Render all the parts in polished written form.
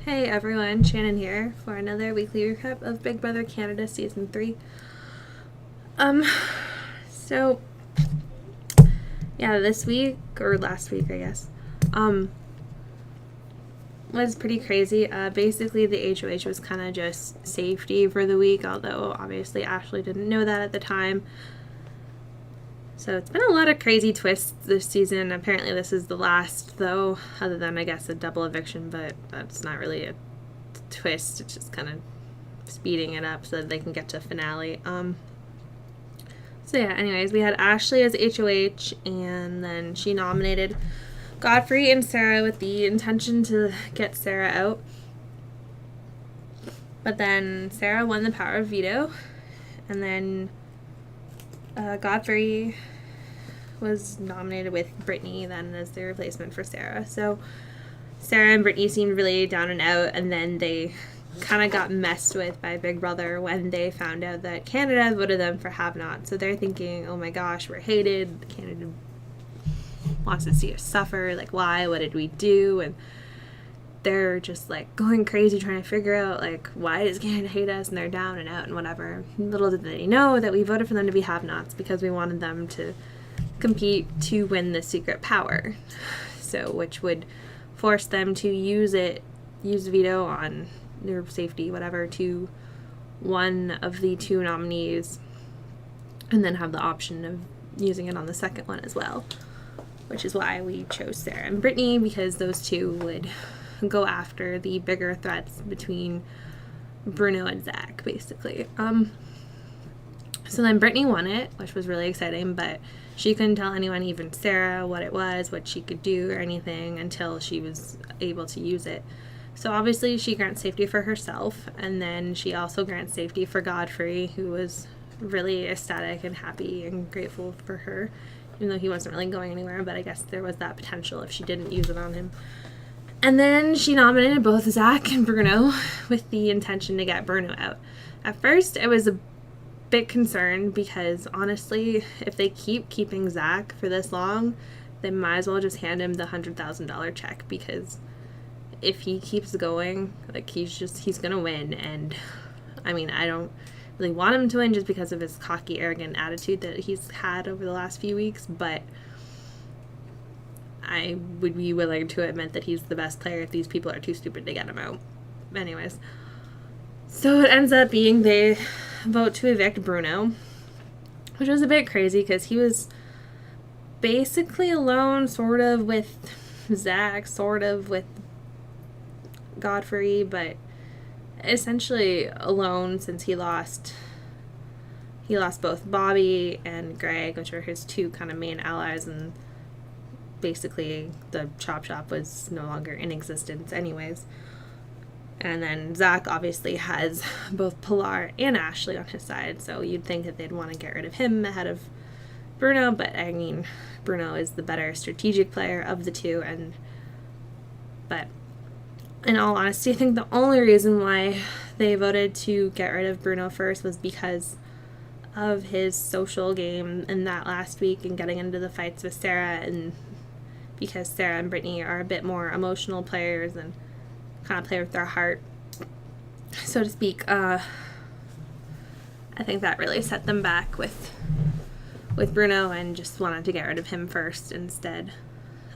Hey everyone, Shannon here for another weekly recap of Big Brother Canada Season 3. So, yeah, this week, or last week, I guess, was pretty crazy. Basically, the HOH was kind of just safety for the week, although obviously Ashley didn't know that at the time. So it's been a lot of crazy twists this season. Apparently this is the last, though, other than, I guess, a double eviction, but that's not really a twist. It's just kind of speeding it up so that they can get to finale. So yeah, anyways, we had Ashley as HOH, and then she nominated Godfrey and Sarah with the intention to get Sarah out. But then Sarah won the power of veto, and then Godfrey was nominated with Brittany then as the replacement for Sarah. So Sarah and Brittany seemed really down and out, and then they kind of got messed with by Big Brother when they found out that Canada voted them for have-not. So they're thinking, oh my gosh, we're hated. Canada wants to see us suffer. Like, why? What did we do? And they're just like going crazy trying to figure out like why does Canada hate us, and they're down and out and whatever. Little did they know that we voted for them to be have-nots because we wanted them to compete to win the secret power, so which would force them to use veto on their safety, whatever, to one of the two nominees, and then have the option of using it on the second one as well, which is why we chose Sarah and Brittany, because those two would go after the bigger threats between Bruno and Zach, basically. So then Brittany won it, which was really exciting, but she couldn't tell anyone, even Sarah, what it was, what she could do, or anything until she was able to use it. So obviously she grants safety for herself, and then she also grants safety for Godfrey, who was really ecstatic and happy and grateful for her, even though he wasn't really going anywhere, but I guess there was that potential if she didn't use it on him. And then she nominated both Zach and Bruno with the intention to get Bruno out. At first, I was a bit concerned because, honestly, if they keep keeping Zach for this long, they might as well just hand him the $100,000 check, because if he keeps going, like, he's gonna win. And, I mean, I don't really want him to win just because of his cocky, arrogant attitude that he's had over the last few weeks, but I would be willing to admit that he's the best player if these people are too stupid to get him out. Anyways, so it ends up being they vote to evict Bruno, which was a bit crazy because he was basically alone, sort of with Zach, sort of with Godfrey, but essentially alone since he lost both Bobby and Greg, which are his two kind of main allies, and basically the Chop Shop was no longer in existence anyways. And then Zach obviously has both Pilar and Ashley on his side, so you'd think that they'd want to get rid of him ahead of Bruno, but I mean, Bruno is the better strategic player of the two, but in all honesty, I think the only reason why they voted to get rid of Bruno first was because of his social game in that last week and getting into the fights with Sarah, and because Sarah and Brittany are a bit more emotional players and kind of play with their heart, so to speak. I think that really set them back with Bruno, and just wanted to get rid of him first instead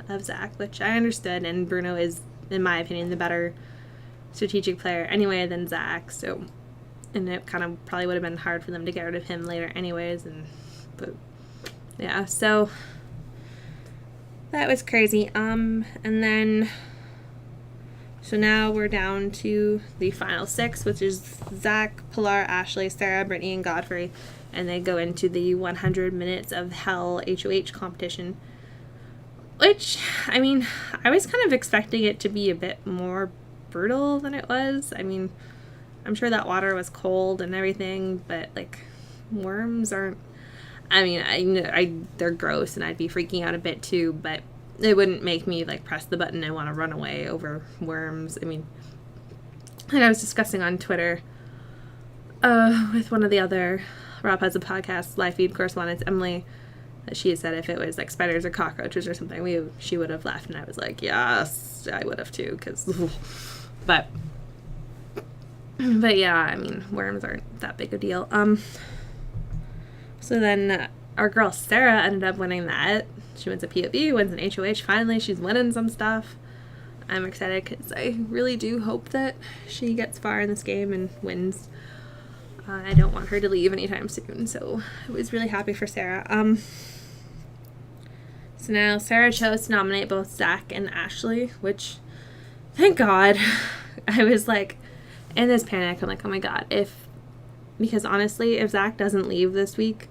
of Zach, which I understood, and Bruno is, in my opinion, the better strategic player anyway than Zach, so, and it kind of probably would have been hard for them to get rid of him later anyways, but yeah, so that was crazy. And then, so now we're down to the final six, which is Zach, Pilar, Ashley, Sarah, Brittany, and Godfrey, and they go into the 100 minutes of hell HOH competition, which, I mean, I was kind of expecting it to be a bit more brutal than it was. I mean, I'm sure that water was cold and everything, but, like, worms aren't, I mean, they're gross, and I'd be freaking out a bit too, but it wouldn't make me, like, press the button and want to run away over worms. I mean, like I was discussing on Twitter with one of the other Rob Has a Podcast live feed correspondents, Emily, that she had said if it was, like, spiders or cockroaches or something, she would have left, and I was like, yes, I would have too, because But yeah, I mean, worms aren't that big a deal. So then our girl Sarah ended up winning that. She wins a POV, wins an HOH. Finally, she's winning some stuff. I'm excited because I really do hope that she gets far in this game and wins. I don't want her to leave anytime soon, so I was really happy for Sarah. So now Sarah chose to nominate both Zach and Ashley, which, thank God. I was like in this panic. I'm like, oh my God, because honestly, if Zach doesn't leave this week,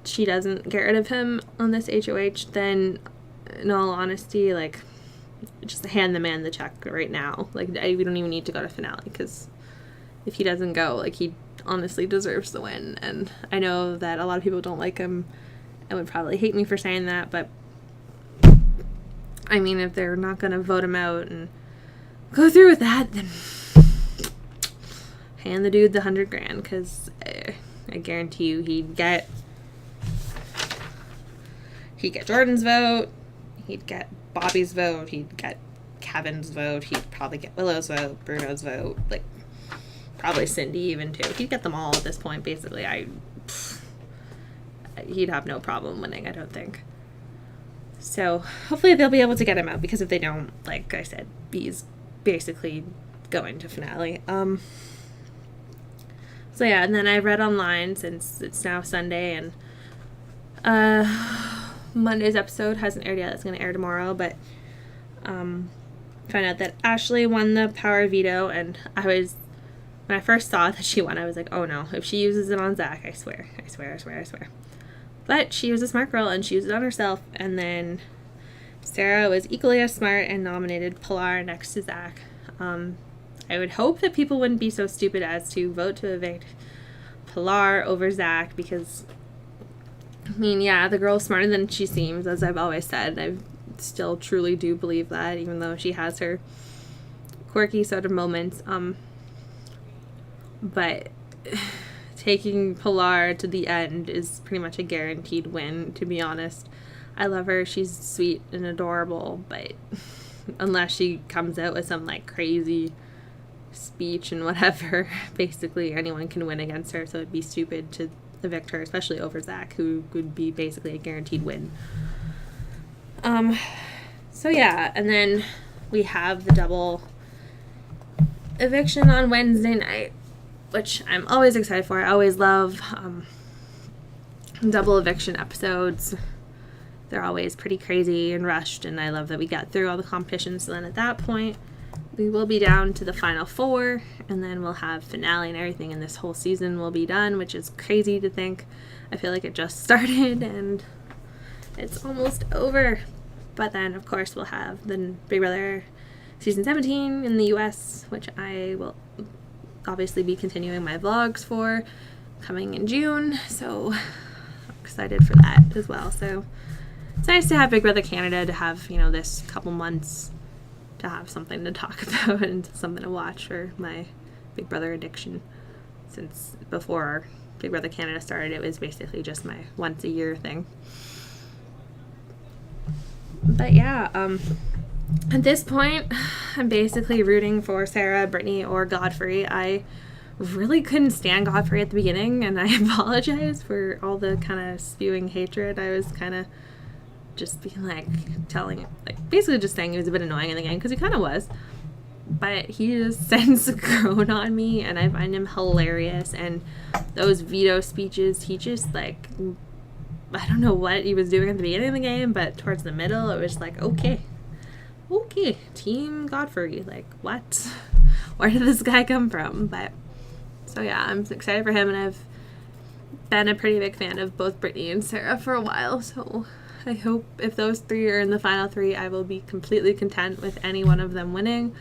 she doesn't get rid of him on this HOH, then in all honesty, like, just hand the man the check right now. Like, we don't even need to go to finale, because if he doesn't go, like, he honestly deserves the win. And I know that a lot of people don't like him and would probably hate me for saying that, but I mean, if they're not going to vote him out and go through with that, then hand the dude the $100,000, because I guarantee you he'd get Jordan's vote, he'd get Bobby's vote, he'd get Kevin's vote, he'd probably get Willow's vote, Bruno's vote, like, probably Cindy even too. He'd get them all at this point, basically. He'd have no problem winning, I don't think. So hopefully they'll be able to get him out, because if they don't, like I said, he's basically going to finale. So yeah, and then I read online, since it's now Sunday and Monday's episode hasn't aired yet. It's going to air tomorrow, but found out that Ashley won the power veto, and when I first saw that she won, I was like, oh no, if she uses it on Zach, I swear. But she was a smart girl, and she used it on herself, and then Sarah was equally as smart and nominated Pilar next to Zach. I would hope that people wouldn't be so stupid as to vote to evict Pilar over Zach, because, I mean, yeah, the girl's smarter than she seems, as I've always said. I still truly do believe that, even though she has her quirky sort of moments. But taking Pilar to the end is pretty much a guaranteed win, to be honest. I love her. She's sweet and adorable, but unless she comes out with some, like, crazy speech and whatever, basically anyone can win against her, so it'd be stupid to evict her, especially over Zach, who would be basically a guaranteed win. So yeah, and then we have the double eviction on Wednesday night, which I'm always excited for. I always love double eviction episodes. They're always pretty crazy and rushed, and I love that we got through all the competitions. So then at that point, we will be down to the final four, and then we'll have finale and everything, and this whole season will be done, which is crazy to think. I feel like it just started, and it's almost over. But then, of course, we'll have the Big Brother Season 17 in the US, which I will obviously be continuing my vlogs for, coming in June, so I'm excited for that as well. So it's nice to have Big Brother Canada, to have, you know, this couple months to have something to talk about and something to watch for my Big Brother addiction. Since before Big Brother Canada started, it was basically just my once a year thing. But yeah, at this point, I'm basically rooting for Sarah, Brittany, or Godfrey. I really couldn't stand Godfrey at the beginning, and I apologize for all the kind of spewing hatred. I was kind of just being like, basically just saying he was a bit annoying in the game, because he kind of was. But he has since grown on me, and I find him hilarious. And those veto speeches, he just, like, I don't know what he was doing at the beginning of the game, but towards the middle, it was like, okay, Team Godfrey, like, what? Where did this guy come from? But, so yeah, I'm excited for him, and I've been a pretty big fan of both Brittany and Sarah for a while, so I hope if those three are in the final three, I will be completely content with any one of them winning.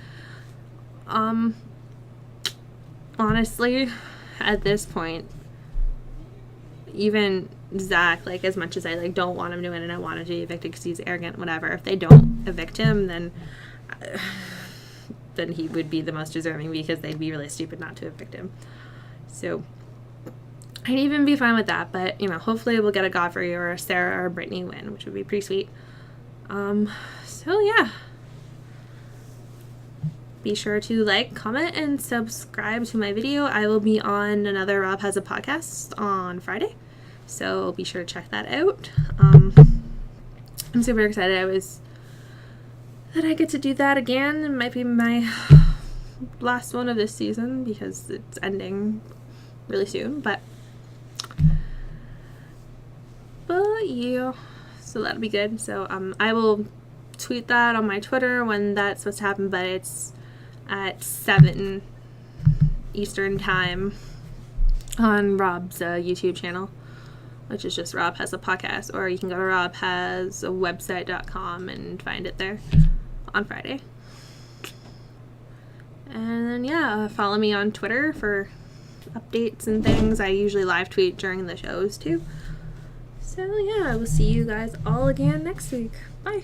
Honestly, at this point, even Zach, like, as much as I, like, don't want him to win and I want him to be evicted because he's arrogant, whatever, if they don't evict him, then he would be the most deserving, because they'd be really stupid not to evict him. So I'd even be fine with that, but, you know, hopefully we'll get a Godfrey or a Sarah or a Brittany win, which would be pretty sweet. So yeah, be sure to like, comment, and subscribe to my video. I will be on another Rob Has a Podcast on Friday, so be sure to check that out. I'm super excited that I get to do that again. It might be my last one of this season because it's ending really soon, but yeah, so that'll be good. So I will tweet that on my Twitter when that's supposed to happen, but it's at 7 Eastern time on Rob's YouTube channel, which is just Rob Has a Podcast, or you can go to robhasawebsite.com and find it there on Friday. And then yeah, follow me on Twitter for updates and things. I usually live tweet during the shows too. So yeah, I will see you guys all again next week. Bye.